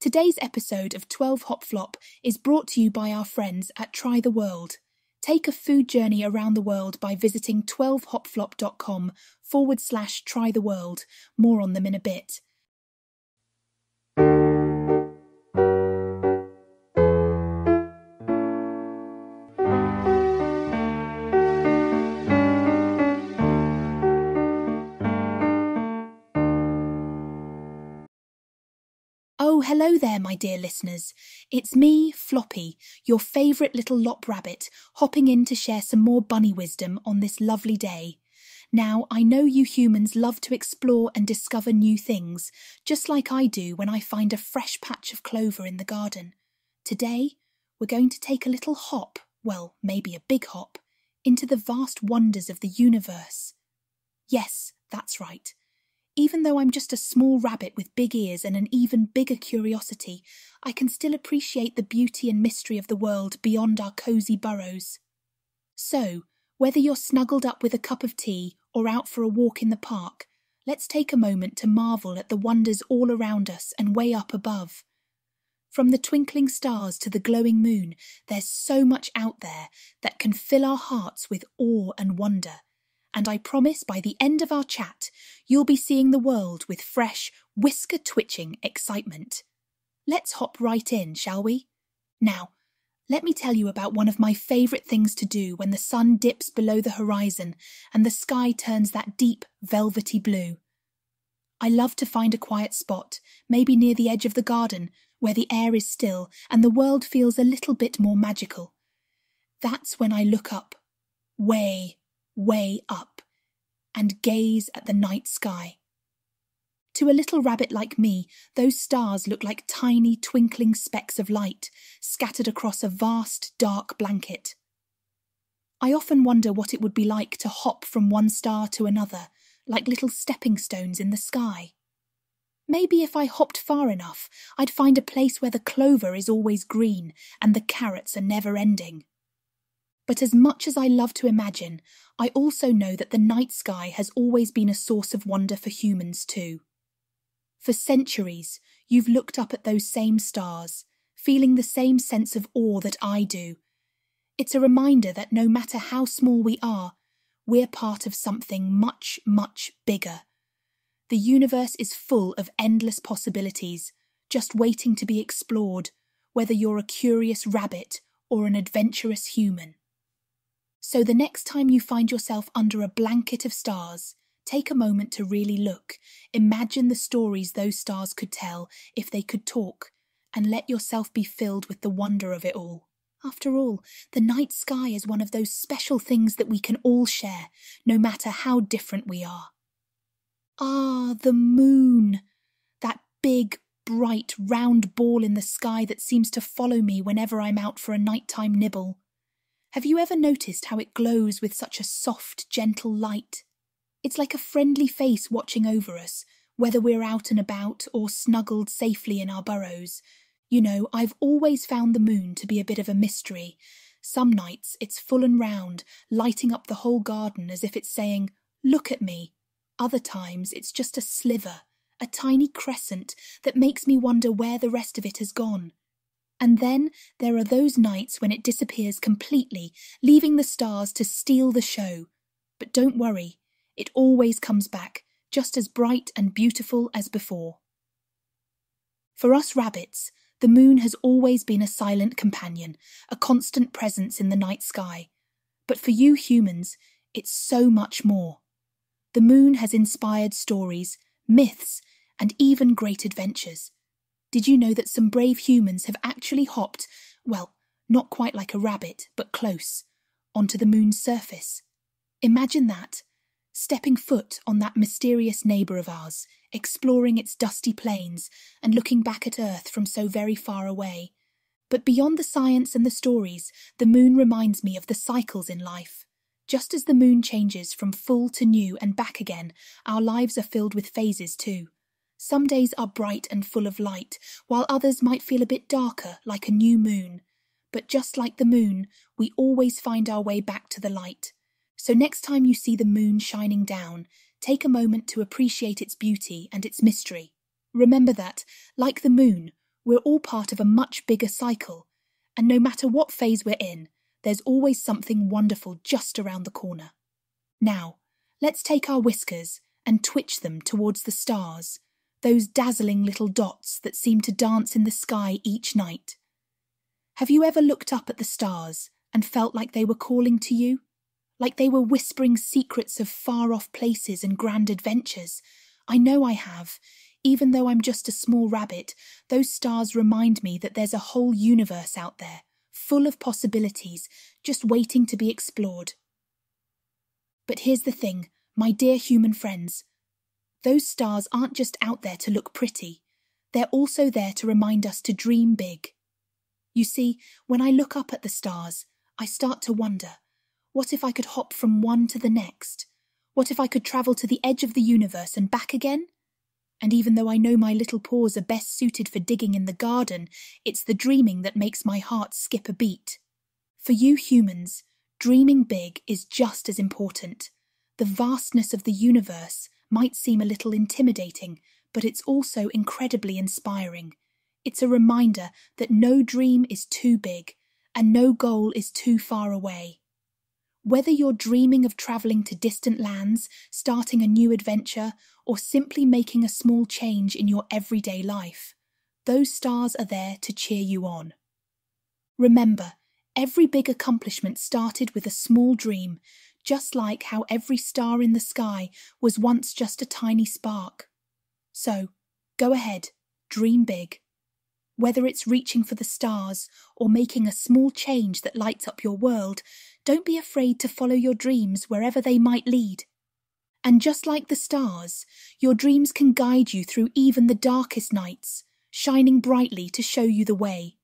Today's episode of 12 Hop Flop is brought to you by our friends at Try the World. Take a food journey around the world by visiting 12hopflop.com/try the world. More on them in a bit. Oh, hello there, my dear listeners. It's me, Floppy, your favourite little lop rabbit, hopping in to share some more bunny wisdom on this lovely day. Now, I know you humans love to explore and discover new things, just like I do when I find a fresh patch of clover in the garden. Today, we're going to take a little hop, well, maybe a big hop, into the vast wonders of the universe. Yes, that's right. Even though I'm just a small rabbit with big ears and an even bigger curiosity, I can still appreciate the beauty and mystery of the world beyond our cosy burrows. So, whether you're snuggled up with a cup of tea or out for a walk in the park, let's take a moment to marvel at the wonders all around us and way up above. From the twinkling stars to the glowing moon, there's so much out there that can fill our hearts with awe and wonder. And I promise by the end of our chat, you'll be seeing the world with fresh, whisker-twitching excitement. Let's hop right in, shall we? Now, let me tell you about one of my favourite things to do when the sun dips below the horizon and the sky turns that deep, velvety blue. I love to find a quiet spot, maybe near the edge of the garden, where the air is still and the world feels a little bit more magical. That's when I look up, way up, and gaze at the night sky. To a little rabbit like me, those stars look like tiny twinkling specks of light scattered across a vast dark blanket. I often wonder what it would be like to hop from one star to another, like little stepping stones in the sky. Maybe if I hopped far enough, I'd find a place where the clover is always green and the carrots are never ending. But as much as I love to imagine, I also know that the night sky has always been a source of wonder for humans too. For centuries, you've looked up at those same stars, feeling the same sense of awe that I do. It's a reminder that no matter how small we are, we're part of something much, much bigger. The universe is full of endless possibilities, just waiting to be explored, whether you're a curious rabbit or an adventurous human. So the next time you find yourself under a blanket of stars, take a moment to really look, imagine the stories those stars could tell if they could talk, and let yourself be filled with the wonder of it all. After all, the night sky is one of those special things that we can all share, no matter how different we are. Ah, the moon! That big, bright, round ball in the sky that seems to follow me whenever I'm out for a nighttime nibble. Have you ever noticed how it glows with such a soft, gentle light? It's like a friendly face watching over us, whether we're out and about or snuggled safely in our burrows. You know, I've always found the moon to be a bit of a mystery. Some nights it's full and round, lighting up the whole garden as if it's saying, "Look at me." Other times it's just a sliver, a tiny crescent that makes me wonder where the rest of it has gone. And then there are those nights when it disappears completely, leaving the stars to steal the show. But don't worry, it always comes back, just as bright and beautiful as before. For us rabbits, the moon has always been a silent companion, a constant presence in the night sky. But for you humans, it's so much more. The moon has inspired stories, myths, and even great adventures. Did you know that some brave humans have actually hopped, well, not quite like a rabbit, but close, onto the moon's surface? Imagine that, stepping foot on that mysterious neighbour of ours, exploring its dusty plains and looking back at Earth from so very far away. But beyond the science and the stories, the moon reminds me of the cycles in life. Just as the moon changes from full to new and back again, our lives are filled with phases too. Some days are bright and full of light, while others might feel a bit darker, like a new moon. But just like the moon, we always find our way back to the light. So next time you see the moon shining down, take a moment to appreciate its beauty and its mystery. Remember that, like the moon, We're all part of a much bigger cycle, and no matter what phase we're in, there's always something wonderful just around the corner. Now, let's take our whiskers and twitch them towards the stars, those dazzling little dots that seem to dance in the sky each night. Have you ever looked up at the stars and felt like they were calling to you? Like they were whispering secrets of far-off places and grand adventures? I know I have. Even though I'm just a small rabbit, those stars remind me that there's a whole universe out there, full of possibilities, just waiting to be explored. But here's the thing, my dear human friends. Those stars aren't just out there to look pretty. They're also there to remind us to dream big. You see, when I look up at the stars, I start to wonder, what if I could hop from one to the next? What if I could travel to the edge of the universe and back again? And even though I know my little paws are best suited for digging in the garden, it's the dreaming that makes my heart skip a beat. For you humans, dreaming big is just as important. The vastness of the universe might seem a little intimidating, but it's also incredibly inspiring. It's a reminder that no dream is too big, and no goal is too far away. Whether you're dreaming of travelling to distant lands, starting a new adventure, or simply making a small change in your everyday life, those stars are there to cheer you on. Remember, every big accomplishment started with a small dream, just like how every star in the sky was once just a tiny spark. So, go ahead, dream big. Whether it's reaching for the stars or making a small change that lights up your world, don't be afraid to follow your dreams wherever they might lead. And just like the stars, your dreams can guide you through even the darkest nights, shining brightly to show you the way.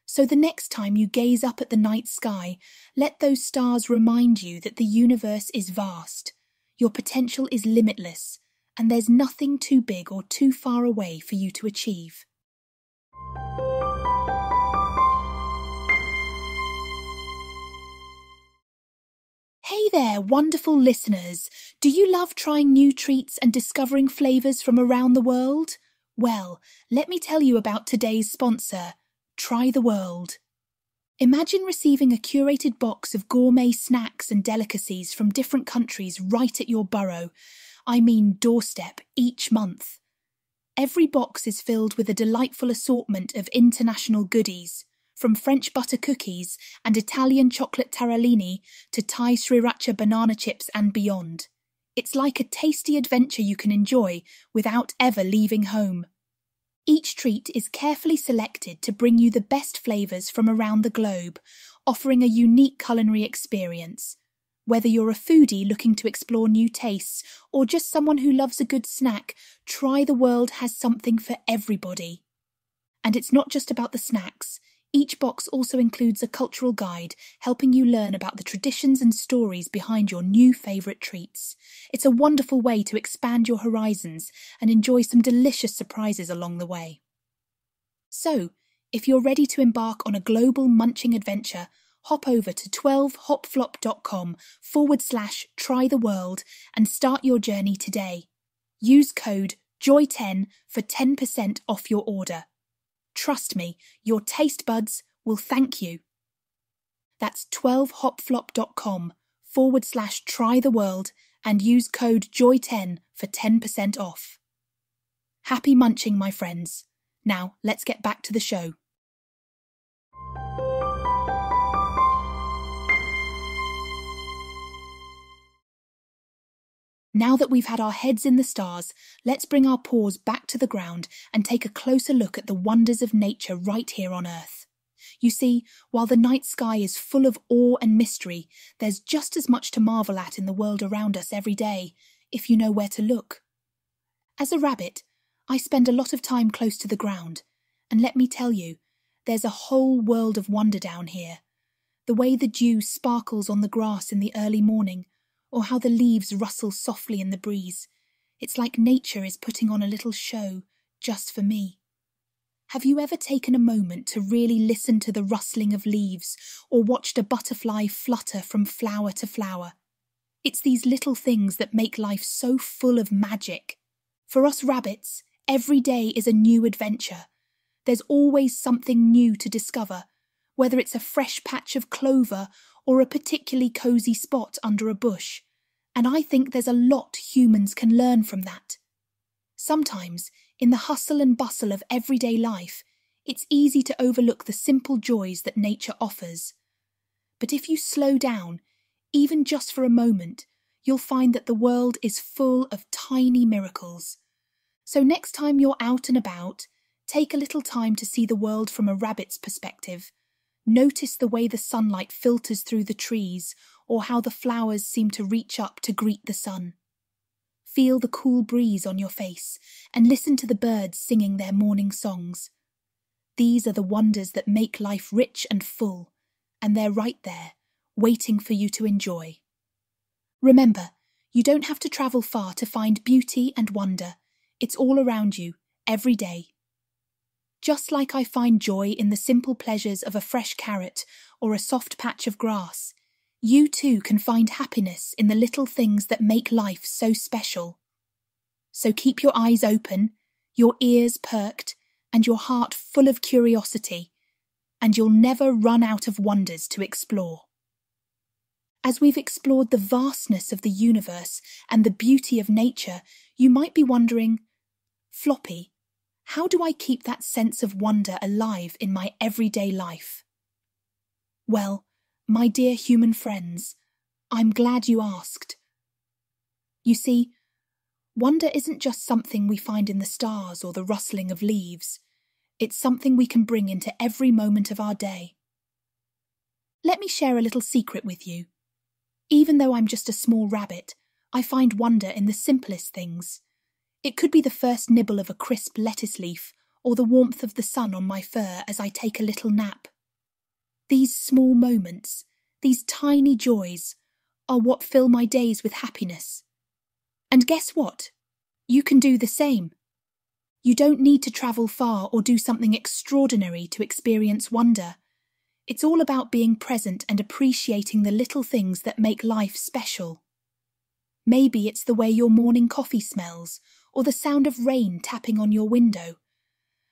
So the next time you gaze up at the night sky, let those stars remind you that the universe is vast, your potential is limitless, and there's nothing too big or too far away for you to achieve. Hey there, wonderful listeners! Do you love trying new treats and discovering flavours from around the world? Well, let me tell you about today's sponsor, Try the World. Imagine receiving a curated box of gourmet snacks and delicacies from different countries right at your burrow, doorstep, each month. Every box is filled with a delightful assortment of international goodies, from French butter cookies and Italian chocolate taralini to Thai sriracha banana chips and beyond. It's like a tasty adventure you can enjoy without ever leaving home. Each treat is carefully selected to bring you the best flavours from around the globe, offering a unique culinary experience. Whether you're a foodie looking to explore new tastes or just someone who loves a good snack, Try the World has something for everybody. And it's not just about the snacks. Each box also includes a cultural guide, helping you learn about the traditions and stories behind your new favourite treats. It's a wonderful way to expand your horizons and enjoy some delicious surprises along the way. So, if you're ready to embark on a global munching adventure, hop over to 12hopflop.com/trytheworld and start your journey today. Use code JOY10 for 10% off your order. Trust me, your taste buds will thank you. That's 12hopflop.com/trytheworld and use code JOY10 for 10% off. Happy munching, my friends. Now, let's get back to the show. Now that we've had our heads in the stars, let's bring our paws back to the ground and take a closer look at the wonders of nature right here on Earth. You see, while the night sky is full of awe and mystery, there's just as much to marvel at in the world around us every day, if you know where to look. As a rabbit, I spend a lot of time close to the ground, and let me tell you, there's a whole world of wonder down here. The way the dew sparkles on the grass in the early morning, or how the leaves rustle softly in the breeze. It's like nature is putting on a little show just for me. Have you ever taken a moment to really listen to the rustling of leaves or watched a butterfly flutter from flower to flower? It's these little things that make life so full of magic. For us rabbits, every day is a new adventure. There's always something new to discover, whether it's a fresh patch of clover or a particularly cosy spot under a bush. And I think there's a lot humans can learn from that. Sometimes, in the hustle and bustle of everyday life, it's easy to overlook the simple joys that nature offers. But if you slow down, even just for a moment, you'll find that the world is full of tiny miracles. So next time you're out and about, take a little time to see the world from a rabbit's perspective. Notice the way the sunlight filters through the trees, or how the flowers seem to reach up to greet the sun. Feel the cool breeze on your face, and listen to the birds singing their morning songs. These are the wonders that make life rich and full, and they're right there, waiting for you to enjoy. Remember, you don't have to travel far to find beauty and wonder. It's all around you, every day. Just like I find joy in the simple pleasures of a fresh carrot or a soft patch of grass, you too can find happiness in the little things that make life so special. So keep your eyes open, your ears perked, and your heart full of curiosity, and you'll never run out of wonders to explore. As we've explored the vastness of the universe and the beauty of nature, you might be wondering, Floppy, how do I keep that sense of wonder alive in my everyday life? Well, my dear human friends, I'm glad you asked. You see, wonder isn't just something we find in the stars or the rustling of leaves. It's something we can bring into every moment of our day. Let me share a little secret with you. Even though I'm just a small rabbit, I find wonder in the simplest things. It could be the first nibble of a crisp lettuce leaf, or the warmth of the sun on my fur as I take a little nap. These small moments, these tiny joys, are what fill my days with happiness. And guess what? You can do the same. You don't need to travel far or do something extraordinary to experience wonder. It's all about being present and appreciating the little things that make life special. Maybe it's the way your morning coffee smells, or the sound of rain tapping on your window.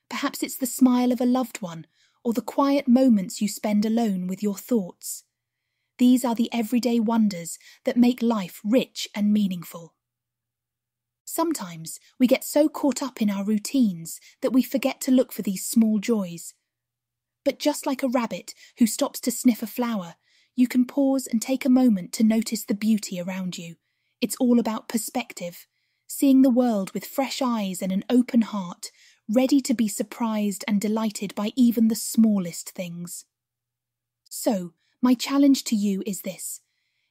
Perhaps it's the smile of a loved one, or the quiet moments you spend alone with your thoughts. These are the everyday wonders that make life rich and meaningful. Sometimes we get so caught up in our routines that we forget to look for these small joys. But just like a rabbit who stops to sniff a flower, you can pause and take a moment to notice the beauty around you. It's all about perspective, seeing the world with fresh eyes and an open heart, ready to be surprised and delighted by even the smallest things. So, my challenge to you is this.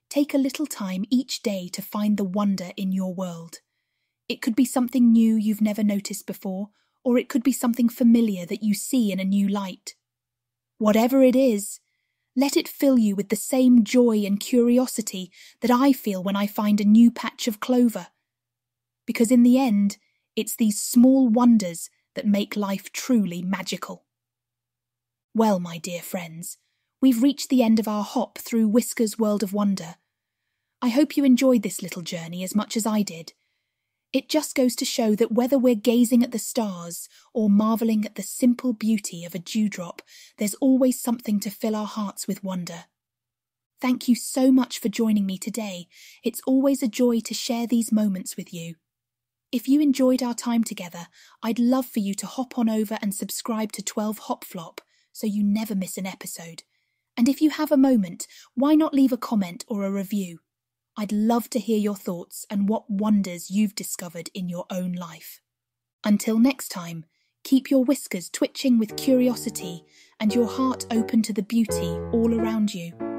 Take a little time each day to find the wonder in your world. It could be something new you've never noticed before, or it could be something familiar that you see in a new light. Whatever it is, let it fill you with the same joy and curiosity that I feel when I find a new patch of clover. Because in the end, it's these small wonders that make life truly magical. Well, my dear friends, we've reached the end of our hop through Whisker's World of Wonder. I hope you enjoyed this little journey as much as I did. It just goes to show that whether we're gazing at the stars or marvelling at the simple beauty of a dewdrop, there's always something to fill our hearts with wonder. Thank you so much for joining me today. It's always a joy to share these moments with you. If you enjoyed our time together, I'd love for you to hop on over and subscribe to 12 Hop Flop so you never miss an episode. And if you have a moment, why not leave a comment or a review? I'd love to hear your thoughts and what wonders you've discovered in your own life. Until next time, keep your whiskers twitching with curiosity and your heart open to the beauty all around you.